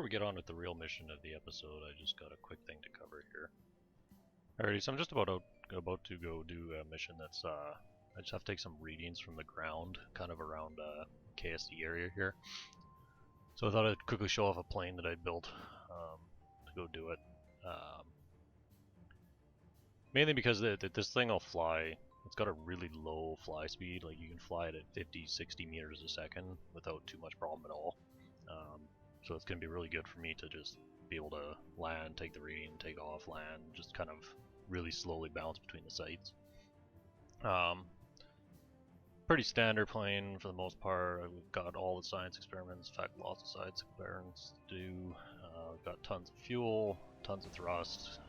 we get on with the real mission of the episode, I just got a quick thing to cover here. Alrighty, so I'm just about to go do a mission that's I just have to take some readings from the ground, kind of around KSP area here. So I thought I'd quickly show off a plane that I built to go do it. Mainly because this thing will fly. It's got a really low fly speed, like you can fly it at 50, 60 meters a second without too much problem at all. So it's going to be really good for me to just be able to land, take the reading, take off, land, just kind of really slowly bounce between the sites. Pretty standard plane for the most part. We've got all the science experiments, in fact lots of science experiments to do. We've got tons of fuel, tons of thrust.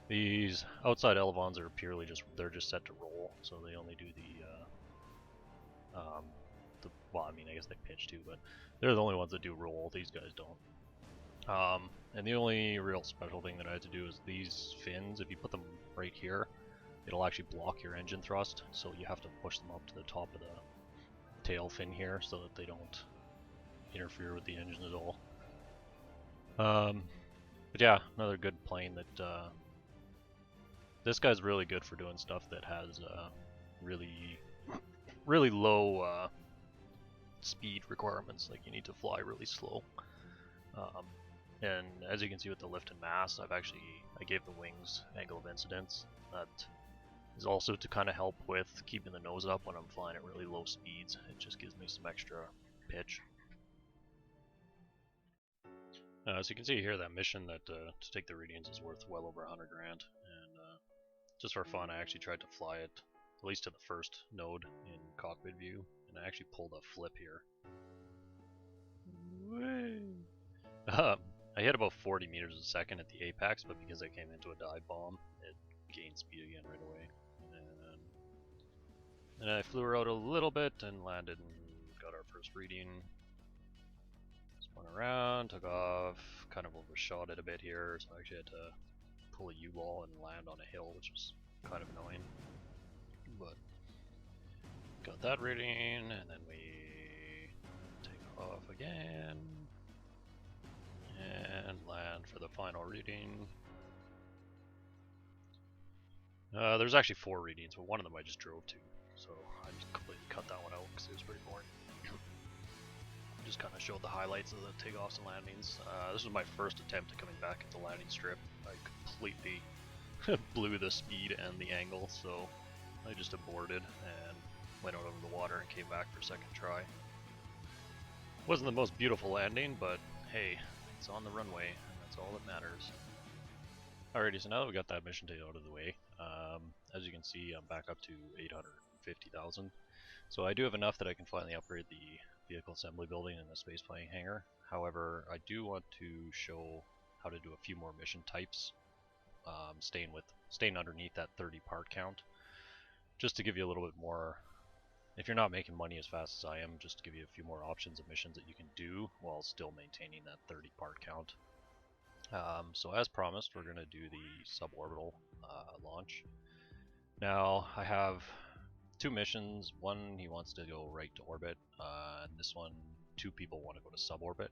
These outside elevons are purely they're just set to roll, so they only do well, I mean, I guess they pitch too, but they're the only ones that do roll. These guys don't. And the only real special thing that I had to do is these fins, if you put them right here, it'll actually block your engine thrust, so you have to push them up to the top of the tail fin here so that they don't interfere with the engine at all. But yeah, another good plane that this guy's really good for doing stuff that has really low speed requirements, like you need to fly really slow. And as you can see with the lift and mass, I gave the wings angle of incidence. That is also to kind of help with keeping the nose up when I'm flying at really low speeds. It just gives me some extra pitch. So you can see here that mission that to take the readings is worth well over 100 grand, and just for fun I actually tried to fly it at least to the first node in cockpit view, and I actually pulled a flip here. I hit about 40 meters a second at the apex, but because I came into a dive bomb, it gained speed again right away. And I flew her out a little bit and landed and got our first reading. Spun around, took off, kind of overshot it a bit here, so I actually had to pull a U-ball and land on a hill, which was kind of annoying. But got that reading, and then we take off again and land for the final reading. There's actually 4 readings, but one of them I just drove to, so I just completely cut that one out because it was pretty boring. Just kind of showed the highlights of the takeoffs and landings. This was my first attempt at coming back at the landing strip. I completely blew the speed and the angle, so I just aborted and went out over the water and came back for a second try. Wasn't the most beautiful landing, but hey, it's on the runway, and that's all that matters. Alrighty, so now that we got that mission out of the way, as you can see, I'm back up to 850,000. So I do have enough that I can finally upgrade the vehicle assembly building and the spaceplane hangar. However, I do want to show how to do a few more mission types, staying underneath that 30 part count, just to give you a little bit more. If you're not making money as fast as I am, just to give you a few more options of missions that you can do while still maintaining that 30 part count. So as promised, we're going to do the suborbital launch. Now I have 2 missions. One, he wants to go right to orbit, and this one, 2 people want to go to suborbit.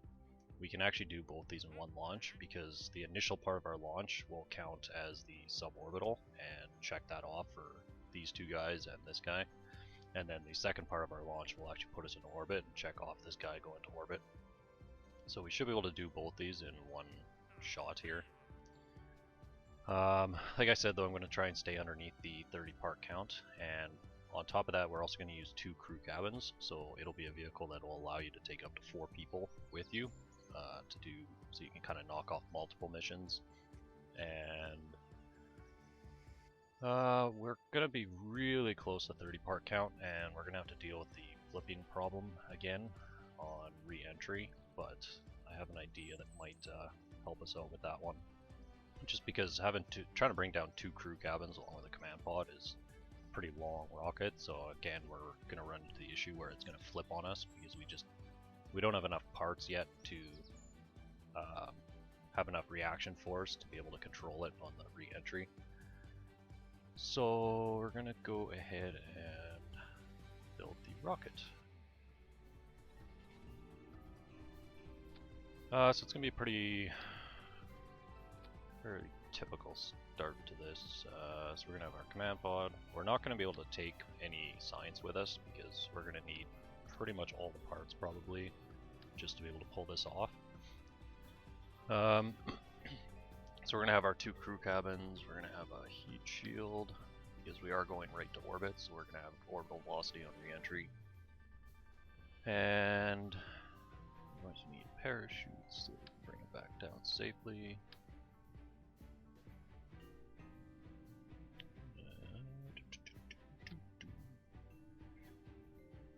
We can actually do both these in one launch because the initial part of our launch will count as the suborbital and check that off for these 2 guys and this guy. And then the second part of our launch will actually put us in orbit and check off this guy going to orbit. So we should be able to do both these in one shot here. Like I said though, I'm going to try and stay underneath the 30 part count, and on top of that we're also going to use 2 crew cabins, so it'll be a vehicle that will allow you to take up to 4 people with you so you can kind of knock off multiple missions. And we're going to be really close to 30 part count, and we're going to have to deal with the flipping problem again on re-entry, but I have an idea that might help us out with that one. Just because trying to bring down 2 crew cabins along with a command pod is a pretty long rocket, so again we're going to run into the issue where it's going to flip on us because we don't have enough parts yet to have enough reaction force to be able to control it on the re-entry. So we're going to go ahead and build the rocket. So it's gonna be a very typical start to this. So we're gonna have our command pod. We're not gonna be able to take any science with us because we're gonna need pretty much all the parts probably just to be able to pull this off. So we're gonna have our 2 crew cabins. We're gonna have a heat shield because we are going right to orbit, so we're gonna have orbital velocity on re-entry. And we're going to need parachutes to bring it back down safely.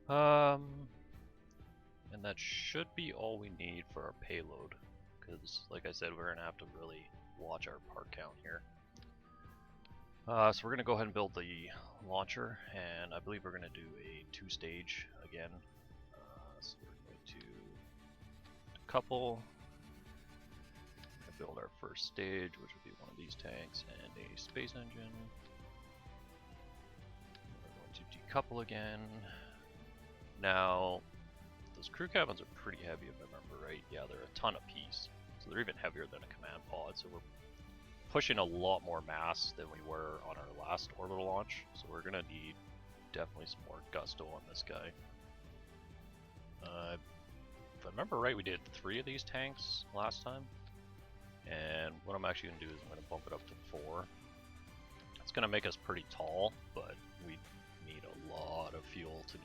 And that should be all we need for our payload, because like I said, we're gonna have to really watch our part count here. So we're gonna go ahead and build the launcher, and I believe we're gonna do a 2-stage again. So we're going to couple, build our first stage, which would be one of these tanks and a space engine. We're going to decouple again. Now, those crew cabins are pretty heavy if I remember right. Yeah, they're a ton apiece. So they're even heavier than a command pod. So we're pushing a lot more mass than we were on our last orbital launch. So we're going to need definitely some more gusto on this guy. If I remember right, we did 3 of these tanks last time. And what I'm actually going to do is I'm going to bump it up to 4. It's going to make us pretty tall, but we need a lot of fuel to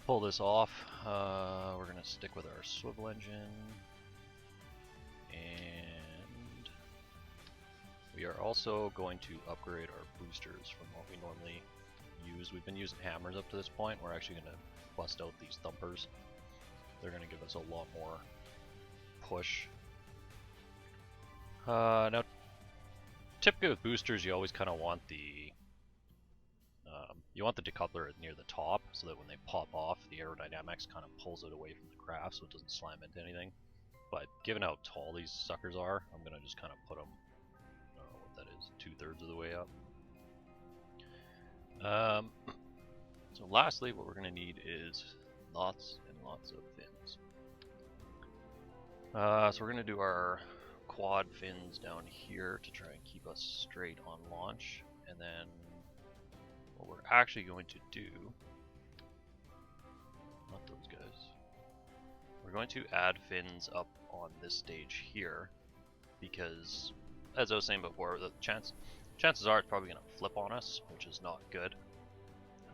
pull this off. We're going to stick with our swivel engine. And we are also going to upgrade our boosters from what we normally use. We've been using hammers up to this point. We're actually going to bust out these thumpers. They're going to give us a lot more push. Now, typically with boosters, you always kind of want the decoupler near the top, so that when they pop off, the aerodynamics kind of pulls it away from the craft, so it doesn't slam into anything. But given how tall these suckers are, I'm gonna just kind of put them, I don't know what that is, 2/3 of the way up. So lastly, what we're gonna need is lots and lots of fins. So we're gonna do our quad fins down here to try and keep us straight on launch, and then what we're actually going to do, not those guys, we're going to add fins up on this stage here, because as I was saying before, the chances are it's probably going to flip on us, which is not good.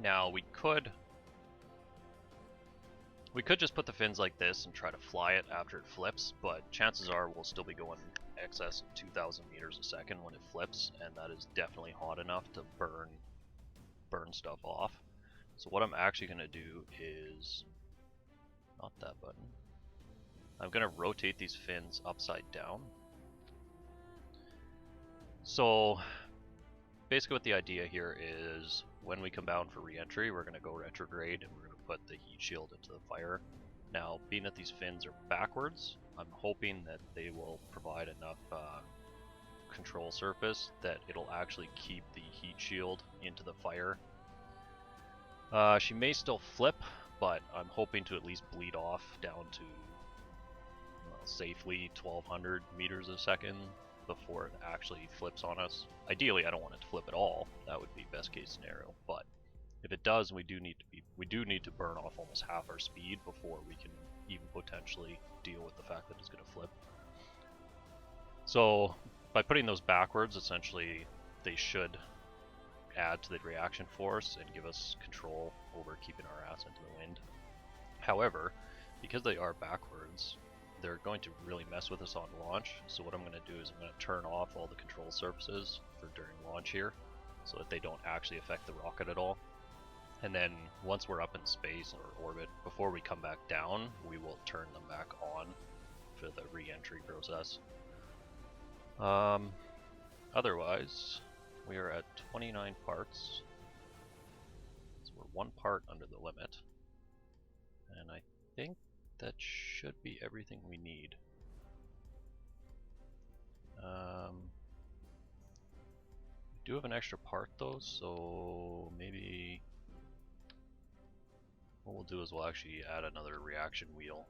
Now we could just put the fins like this and try to fly it after it flips, but chances are we'll still be going excess of 2,000 meters a second when it flips, and that is definitely hot enough to burn stuff off. So what I'm actually going to do is, not that button, I'm going to rotate these fins upside down. So basically what the idea here is, when we come down for re-entry, we're going to go retrograde and we're going to put the heat shield into the fire. Now, being that these fins are backwards, I'm hoping that they will provide enough control surface that it'll actually keep the heat shield into the fire. She may still flip, but I'm hoping to at least bleed off down to safely 1200 meters a second before it actually flips on us. Ideally, I don't want it to flip at all. That would be best case scenario. But if it does, we do need to burn off almost half our speed before we can even potentially deal with the fact that it's going to flip. So by putting those backwards, essentially they should add to the reaction force and give us control over keeping our ass into the wind. However, because they are backwards, they're going to really mess with us on launch. So what I'm going to do is I'm going to turn off all the control surfaces for during launch here, so that they don't actually affect the rocket at all. And then once we're up in space or orbit, before we come back down, we will turn them back on for the re-entry process. Otherwise, we are at 29 parts, so we're 1 part under the limit, and I think that should be everything we need. We do have an extra part though, so maybe what we'll do is we'll actually add another reaction wheel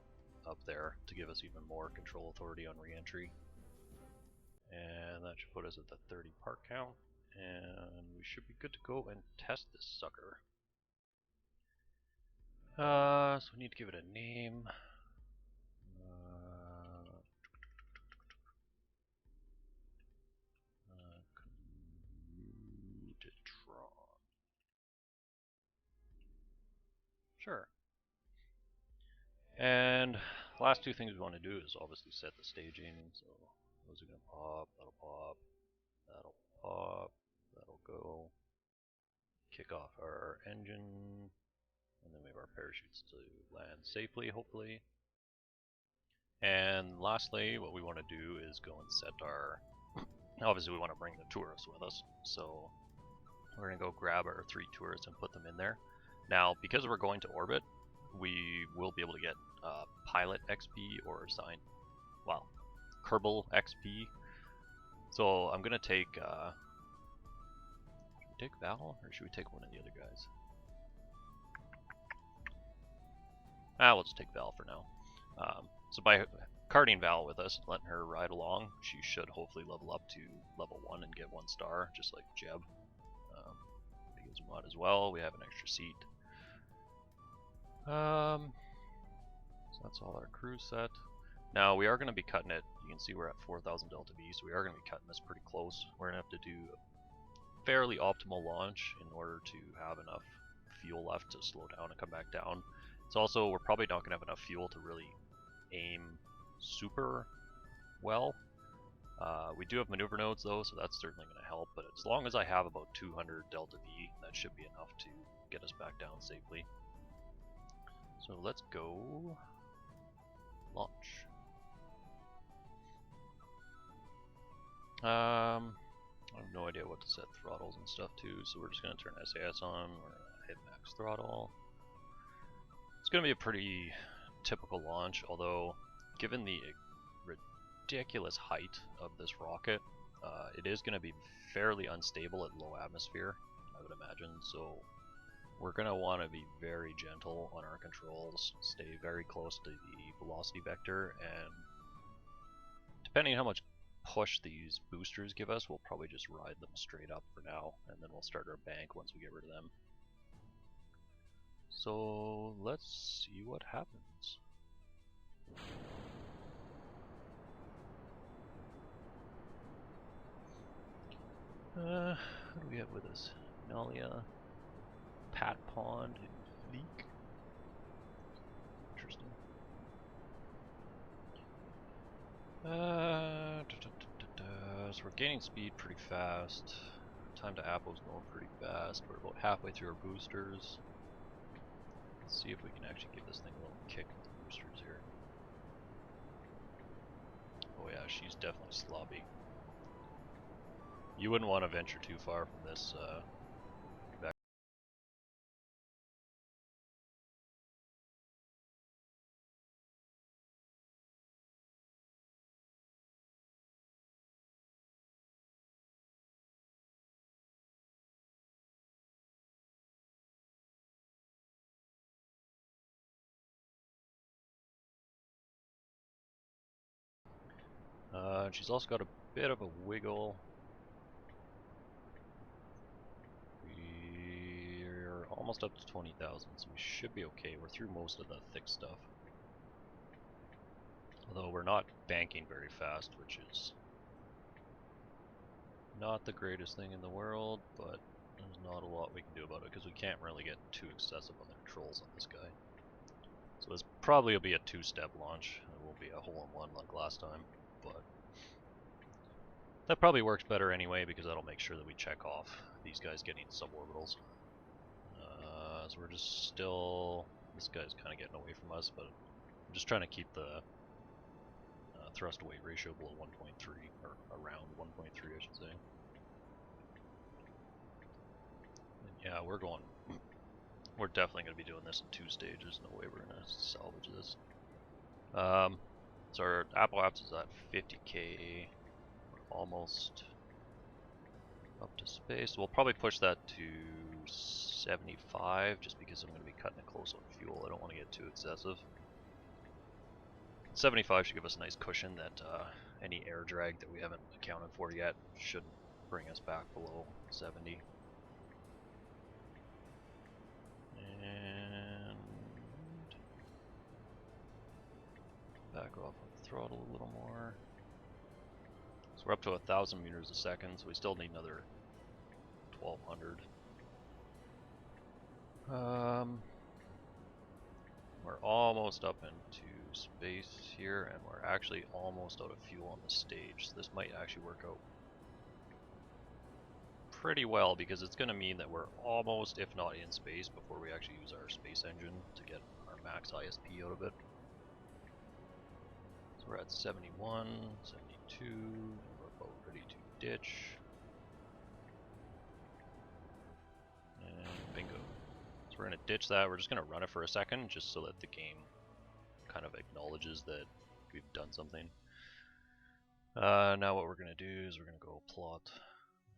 up there to give us even more control authority on re-entry. And that should put us at the 30 part count, and we should be good to go and test this sucker. So we need to give it a name. Sure. And last two things we want to do is obviously set the staging. So those are going to pop, that'll pop, that'll pop, that'll go. Kick off our engine, and then we have our parachutes to land safely, hopefully. And lastly, what we want to do is go and set our... Obviously we want to bring the tourists with us, so we're going to go grab our 3 tourists and put them in there. Now, because we're going to orbit, we will be able to get pilot XP or Kerbal XP. So I'm going to take... should we take Val, or should we take one of the other guys? We'll just take Val for now. So by carting Val with us, letting her ride along, she should hopefully level up to level 1 and get 1 star, just like Jeb. Because we might as well, we have an extra seat. So that's all our crew set. Now we are going to be cutting it. You can see we're at 4,000 Delta V, so we are going to be cutting this pretty close. We're going to have to do a fairly optimal launch in order to have enough fuel left to slow down and come back down. It's also, we're probably not going to have enough fuel to really aim super well. We do have maneuver nodes though, so that's certainly going to help, but as long as I have about 200 Delta V, that should be enough to get us back down safely. So let's go launch. I have no idea what to set throttles and stuff to, so we're just going to turn SAS on, we're going to hit max throttle. It's going to be a pretty typical launch, although given the ridiculous height of this rocket, it is going to be fairly unstable at low atmosphere, I would imagine, so we're going to want to be very gentle on our controls, stay very close to the velocity vector, and depending on how much push these boosters give us, we'll probably just ride them straight up for now, and then we'll start our bank once we get rid of them. So let's see what happens. Who do we have with us? Nalia, Pat Pond, and Fleek. Interesting. So we're gaining speed pretty fast. Time to Apple's going pretty fast. We're about halfway through our boosters. Let's see if we can actually give this thing a little kick with the boosters here. Oh yeah, she's definitely sloppy. You wouldn't want to venture too far from this back. She's also got a bit of a wiggle. We're almost up to 20,000, so we should be okay. We're through most of the thick stuff. Although we're not banking very fast, which is not the greatest thing in the world, but there's not a lot we can do about it because we can't really get too excessive on the controls on this guy. So this probably will be a 2-step launch. It won't be a hole-in-one like last time, but that probably works better anyway because that'll make sure that we check off these guys getting suborbitals. So we're just still... This guy's kind of getting away from us, but I'm just trying to keep the thrust to weight ratio below 1.3, or around 1.3 I should say. And yeah, we're definitely going to be doing this in 2 stages. No way we're going to salvage this. So our Apple Apps is at 50k. Almost up to space. We'll probably push that to 75 just because I'm going to be cutting it close on fuel. I don't want to get too excessive. 75 should give us a nice cushion that any air drag that we haven't accounted for yet shouldn't bring us back below 70. And back off on the throttle a little more. So we're up to 1,000 meters a second, so we still need another 1,200. We're almost up into space here, and we're actually almost out of fuel on the stage, so this might actually work out pretty well, because it's going to mean that we're almost, if not in space, before we actually use our space engine to get our max ISP out of it. So we're at 71, 72, we're about ready to ditch. And bingo. So we're going to ditch that, we're just going to run it for a second, just so that the game kind of acknowledges that we've done something. Now what we're going to do is we're going to go plot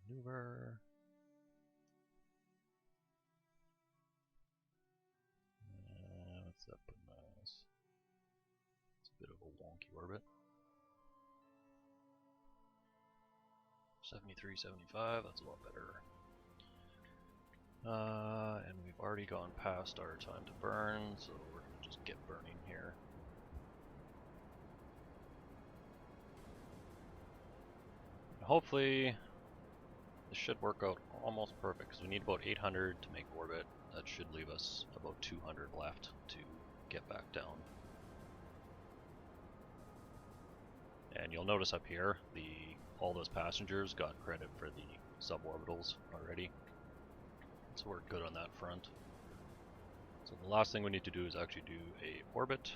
maneuver. What's that putting us? It's a bit of a wonky orbit. 73, 75, that's a lot better. And we've already gone past our time to burn, so we're going to just get burning here. Hopefully this should work out almost perfect, because we need about 800 to make orbit. That should leave us about 200 left to get back down. And you'll notice up here, all those passengers got credit for the suborbitals already. So we're good on that front. So the last thing we need to do is actually do a orbit.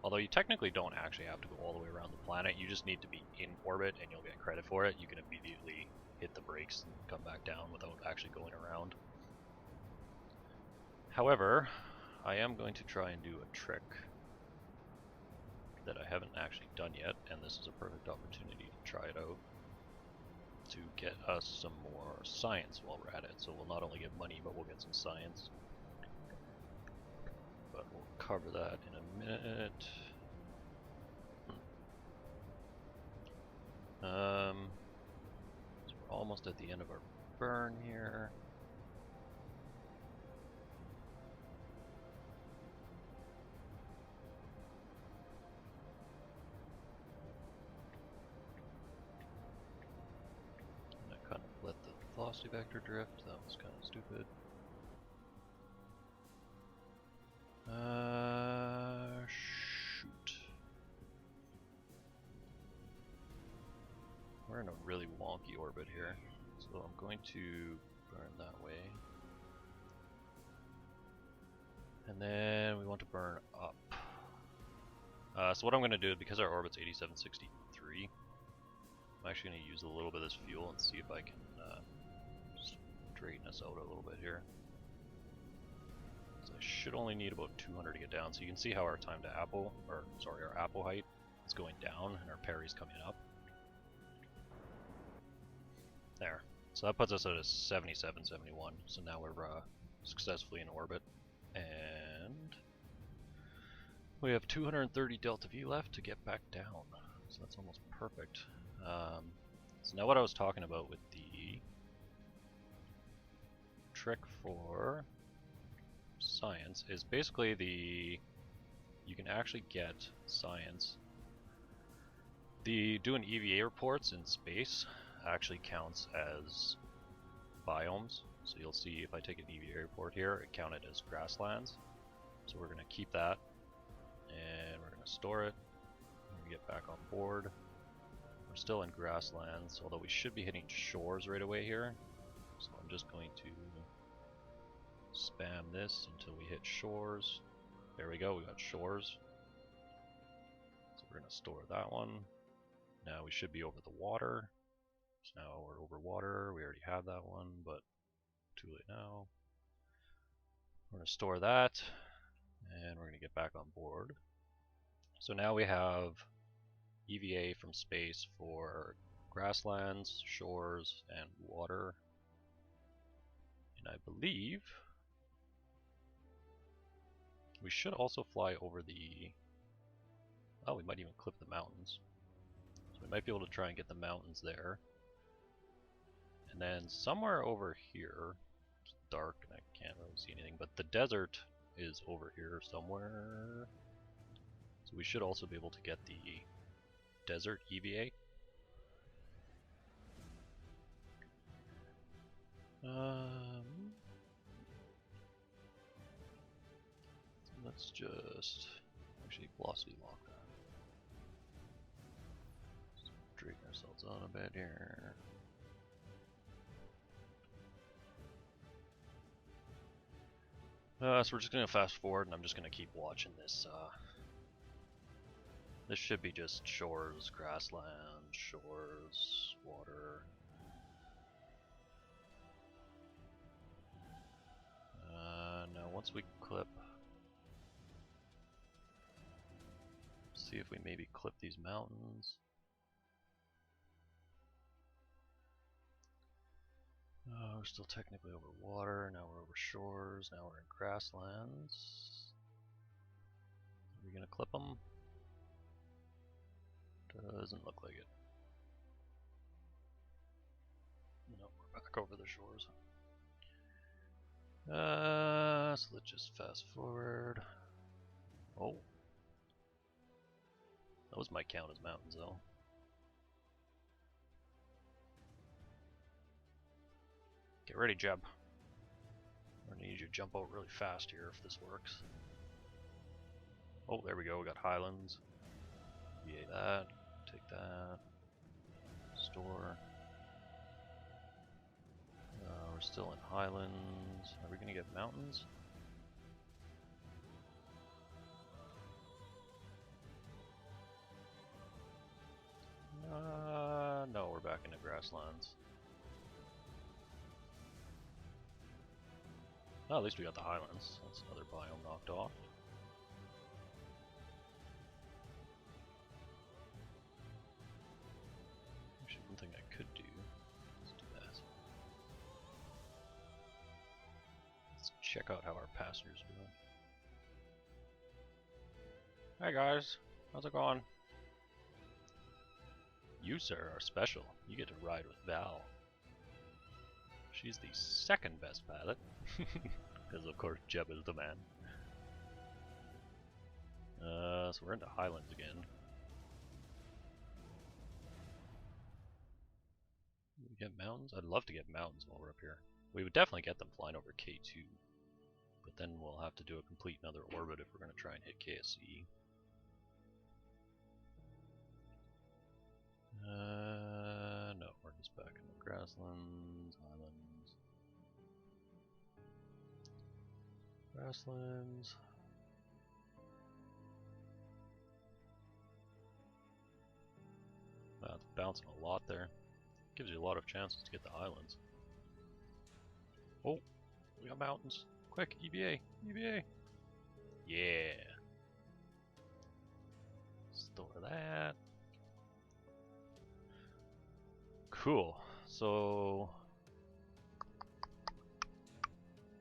Although you technically don't actually have to go all the way around the planet, you just need to be in orbit and you'll get credit for it. You can immediately hit the brakes and come back down without actually going around. However, I am going to try and do a trick that I haven't actually done yet, and this is a perfect opportunity to try it out, to get us some more science while we're at it. So we'll not only get money, but we'll get some science. But we'll cover that in a minute. So we're almost at the end of our burn here. And I kind of let the velocity vector drift. That was kind of stupid. Shoot. We're in a really wonky orbit here, so I'm going to burn that way. And then we want to burn up. So what I'm going to do, because our orbit's 8763, I'm actually going to use a little bit of this fuel and see if I can straighten us out a little bit here. So I should only need about 200 to get down. So you can see how our time to Apple, or sorry, our Apple height is going down and our Perry's coming up. There. So that puts us at a 77, 71. So now we're successfully in orbit. And we have 230 delta V left to get back down. So that's almost perfect. So now what I was talking about with the trick for science is basically you can actually get science. Doing EVA reports in space actually counts as biomes. So you'll see if I take an EVA report here, it counted as grasslands. So we're going to keep that and we're going to store it. When we get back on board, we're still in grasslands, although we should be hitting shores right away here. So I'm just going to spam this until we hit shores. There we go, we got shores. So we're going to store that one. Now we should be over the water. So now we're over water. We already had that one, but too late now. We're going to store that, and we're going to get back on board. So now we have EVA from space for grasslands, shores, and water. And I believe we should also fly over the Oh, we might even clip the mountains. So we might be able to try and get the mountains there. And then somewhere over here, it's dark and I can't really see anything, but the desert is over here somewhere. So we should also be able to get the desert EVA. Let's just actually velocity lock that. Drag ourselves on a bit here. So we're just gonna fast forward, and I'm just gonna keep watching this. This should be just shores, grassland, shores, water. Now once we clip, see if we maybe clip these mountains. We're still technically over water, now we're over shores, now we're in grasslands. Are we gonna clip them? Doesn't look like it. Nope, we're back over the shores. So let's just fast forward. Oh. Those might count as mountains though. Get ready, Jeb. I'm gonna need you to jump out really fast here if this works. Oh, there we go, we got highlands. VA that, take that. Store. We're still in highlands. Are we gonna get mountains? No, we're back into grasslands. Oh, at least we got the highlands. That's another biome knocked off. Actually, one thing I could do. Let's do that. Let's check out how our passengers are doing. Hi guys, how's it going? You, sir, are special. You get to ride with Val. She's the second best pilot. Because of course Jeb is the man. So we're into highlands again. We get mountains? I'd love to get mountains while we're up here. We would definitely get them flying over K2. But then we'll have to do a complete another orbit if we're going to try and hit KSP. No, we're just back in the grasslands, highlands. Grasslands. Wow, it's bouncing a lot there. Gives you a lot of chances to get the islands. Oh, we got mountains. Quick, EVA, EVA. Yeah. Store that. Cool. So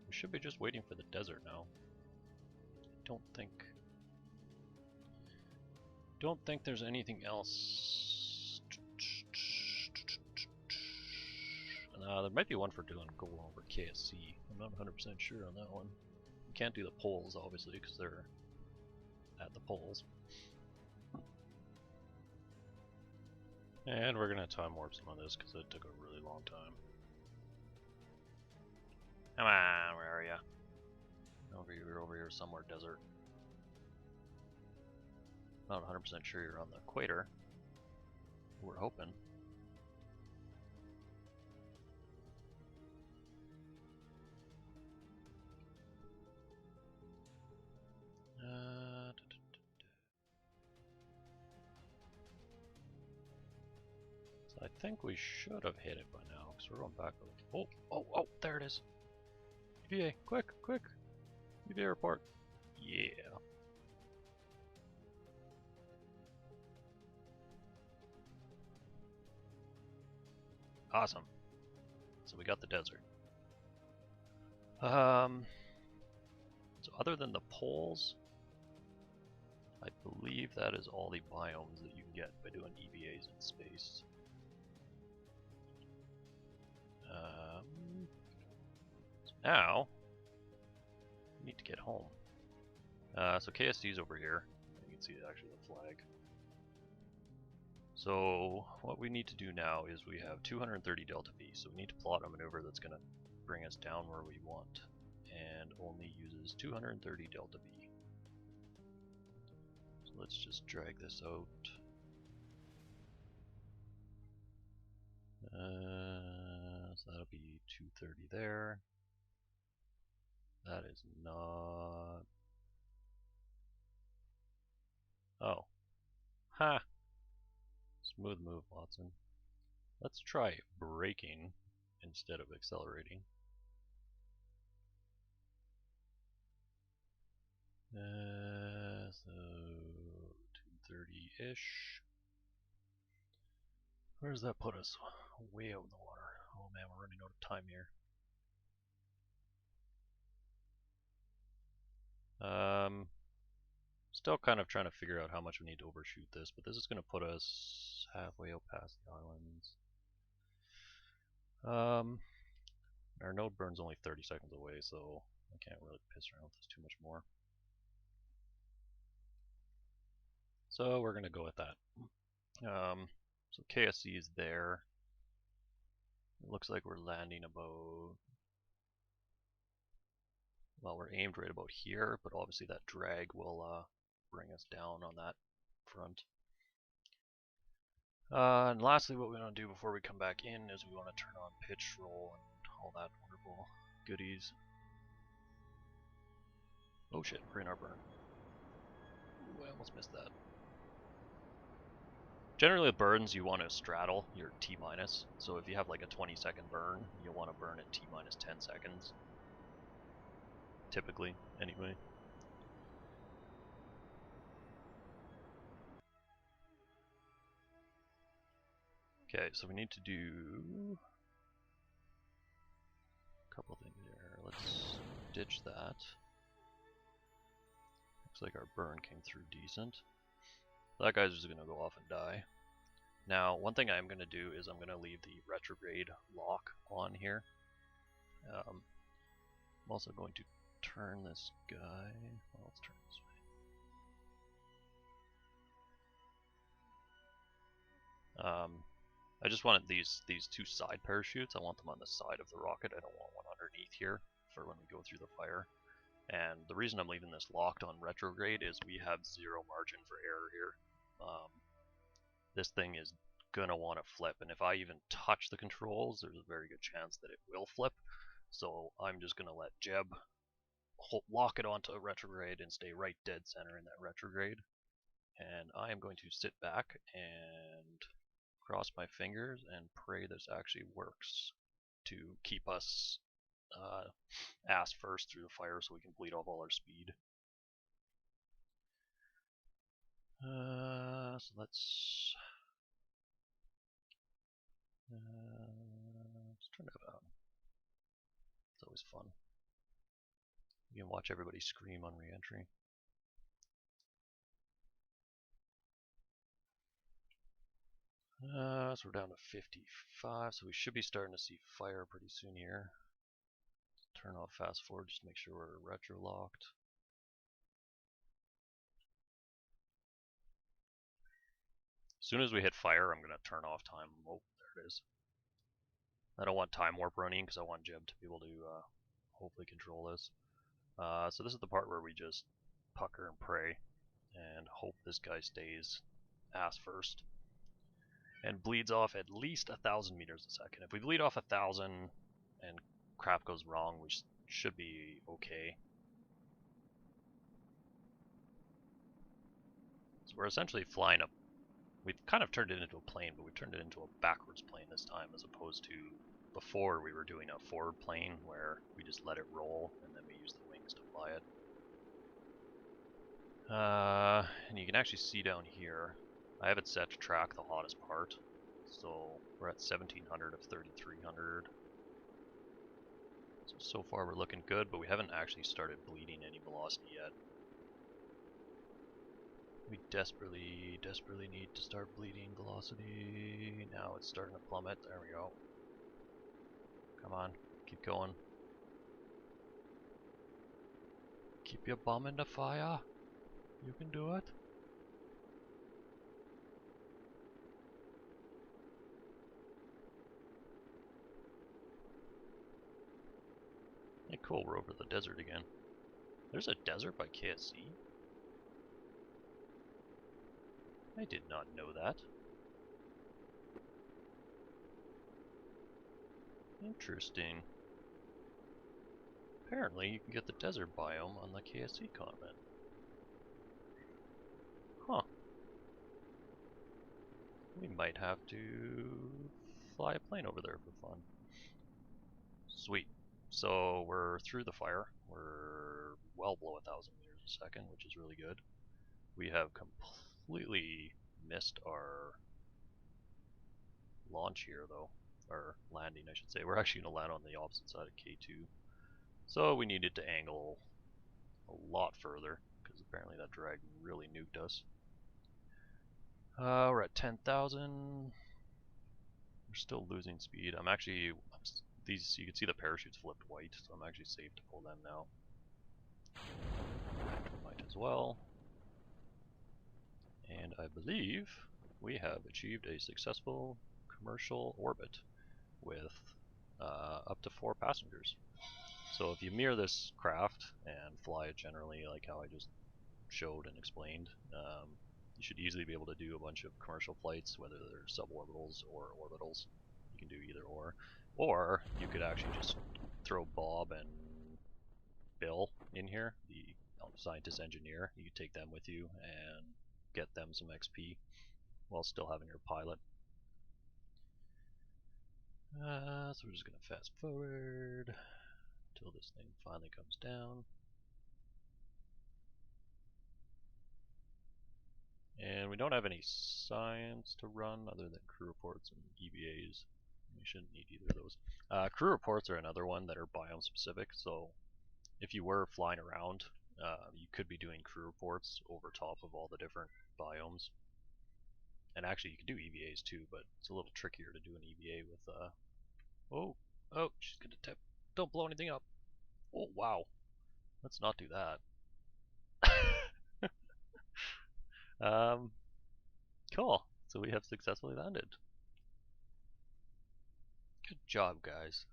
we should be just waiting for the desert now. Don't think there's anything else. There might be one for doing go over KSC. I'm not 100% sure on that one. We can't do the poles obviously because they're at the poles. And we're gonna time warp some of this because it took a really long time. Come on, where are ya? You're over here somewhere, desert. Not 100% sure you're on the equator. We're hoping. So I think we should have hit it by now because we're going back. Oh, there it is. EVA, quick, quick. EVA report. Yeah. Awesome. So we got the desert. So other than the poles, I believe that is all the biomes that you can get by doing EVAs in space. So now, we need to get home. So KSP is over here. You can see actually the flag. So what we need to do now is we have 230 delta V, so we need to plot a maneuver that's going to bring us down where we want, and only uses 230 delta V. So let's just drag this out. So that'll be 230 there. That is not... Oh. Ha! Smooth move, Watson. Let's try braking instead of accelerating. So 230-ish. Where does that put us? Way out in the water. Oh man, we're running out of time here. Still kind of trying to figure out how much we need to overshoot this, but this is going to put us halfway out past the islands. Our node burn's only 30 seconds away, so I can't really piss around with this too much more. So we're going to go with that. So KSP is there. It looks like we're landing about... Well, we're aimed right about here, but obviously that drag will bring us down on that front. And lastly, what we want to do before we come back in is we want to turn on pitch, roll, and all that wonderful goodies. Oh shit, we're in our burn. Ooh, I almost missed that. Generally with burns, you want to straddle your T-. So if you have like a 20-second burn, you'll want to burn at T-10 seconds. Typically, anyway. Okay, so we need to do a couple things here. Let's ditch that. Looks like our burn came through decent. That guy's just going to go off and die. Now, one thing I'm going to do is I'm going to leave the retrograde lock on here. I'm also going to turn this guy. Well, let's turn this way. I just wanted these two side parachutes. I want them on the side of the rocket. I don't want one underneath here for when we go through the fire. And the reason I'm leaving this locked on retrograde is we have zero margin for error here. This thing is gonna want to flip, and if I even touch the controls, there's a very good chance that it will flip. So I'm just gonna let Jeb lock it onto retrograde and stay right dead center in that retrograde. And I am going to sit back and cross my fingers and pray this actually works to keep us ass first through the fire so we can bleed off all our speed. So let's turn that on. It's always fun. You can watch everybody scream on re-entry. So we're down to 55, so we should be starting to see fire pretty soon here. Turn off fast forward just to make sure we're retro locked. As soon as we hit fire, I'm going to turn off time. Oh, there it is. I don't want time warp running because I want Jeb to be able to hopefully control this. So this is the part where we just pucker and pray and hope this guy stays ass first and bleeds off at least 1,000 meters a second. If we bleed off 1,000 and crap goes wrong, we should be okay. So we're essentially flying up. We've kind of turned it into a plane, but we turned it into a backwards plane this time, as opposed to before we were doing a forward plane where we just let it roll and then we use the wings to fly it. And you can actually see down here, I have it set to track the hottest part. So we're at 1700 of 3300. So far we're looking good, but we haven't actually started bleeding any velocity yet. We desperately, desperately need to start bleeding velocity. Now it's starting to plummet. There we go. Come on, keep going. Keep your bum in the fire. You can do it. Hey, cool, we're over the desert again. There's a desert by KSC? I did not know that. Interesting. Apparently you can get the desert biome on the KSC continent. Huh. We might have to fly a plane over there for fun. Sweet. So we're through the fire. We're well below 1,000 meters a second, which is really good. We have completely missed our launch here, though. Or landing, I should say. We're actually going to land on the opposite side of K2. So we needed to angle a lot further, because apparently that dragon really nuked us. We're at 10,000. We're still losing speed. These, you can see the parachutes flipped white, so I'm actually safe to pull them now. Might as well. And I believe we have achieved a successful commercial orbit with up to 4 passengers. So if you mirror this craft and fly it generally like how I just showed and explained, you should easily be able to do a bunch of commercial flights, whether they're suborbitals or orbitals. You can do either or. Or you could actually just throw Bob and Bill in here, the scientist engineer. You could take them with you and get them some XP while still having your pilot. So we're just going to fast forward until this thing finally comes down. And we don't have any science to run other than crew reports and EVAs. We shouldn't need either of those. Crew reports are another one that are biome specific, so if you were flying around, you could be doing crew reports over top of all the different biomes. And actually you can do EVAs too, but it's a little trickier to do an EVA with oh, she's gonna tip. Don't blow anything up. Oh wow. Let's not do that. Cool. So we have successfully landed. Good job, guys.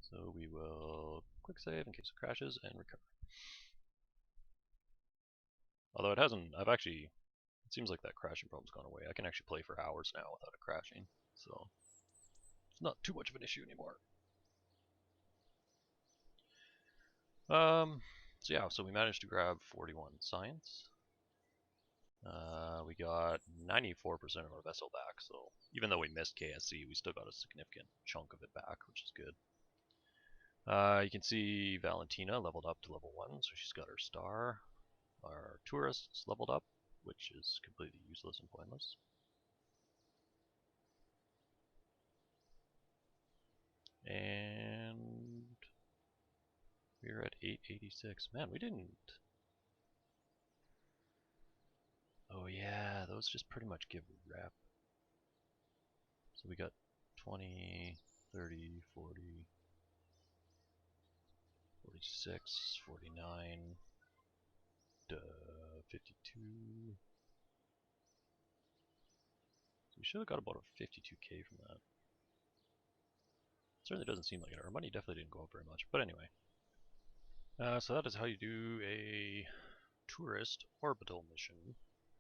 So we will quick save in case it crashes and recover. Although it hasn't, it seems like that crashing problem's gone away. I can actually play for hours now without it crashing. So it's not too much of an issue anymore. So yeah, so we managed to grab 41 science. We got 94% of our vessel back, so even though we missed KSC, we still got a significant chunk of it back, which is good. You can see Valentina leveled up to level 1, so she's got her star. Our tourists leveled up, which is completely useless and pointless. And we're at 886. Man, we didn't... Oh yeah, those just pretty much give rep. So we got 20, 30, 40, 46, 49, 52. So we should have got about a 52k from that. Certainly doesn't seem like it. Our money definitely didn't go up very much. But anyway. So that is how you do a tourist orbital mission.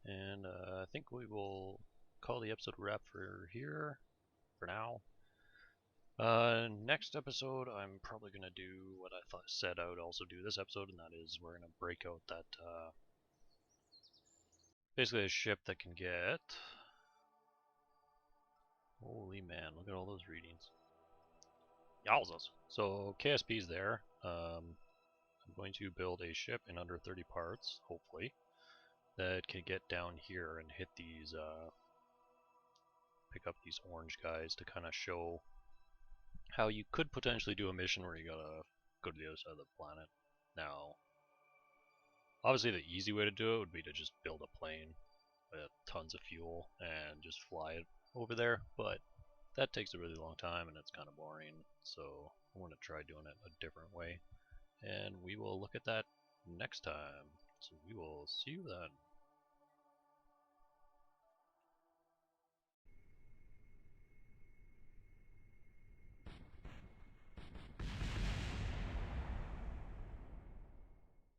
And I think we will call the episode wrap for here for now. Next episode, I'm probably going to do what I said I would also do this episode, and that is we're going to break out that, basically a ship that can get, holy man, look at all those readings. Yowzas. So KSP is there. I'm going to build a ship in under 30 parts, hopefully, that can get down here and hit these, pick up these orange guys to kind of show how you could potentially do a mission where you gotta go to the other side of the planet. Now, Obviously, the easy way to do it would be to just build a plane with tons of fuel and just fly it over there, but that takes a really long time and it's kind of boring, so I want to try doing it a different way, and we will look at that next time. So we will see you then.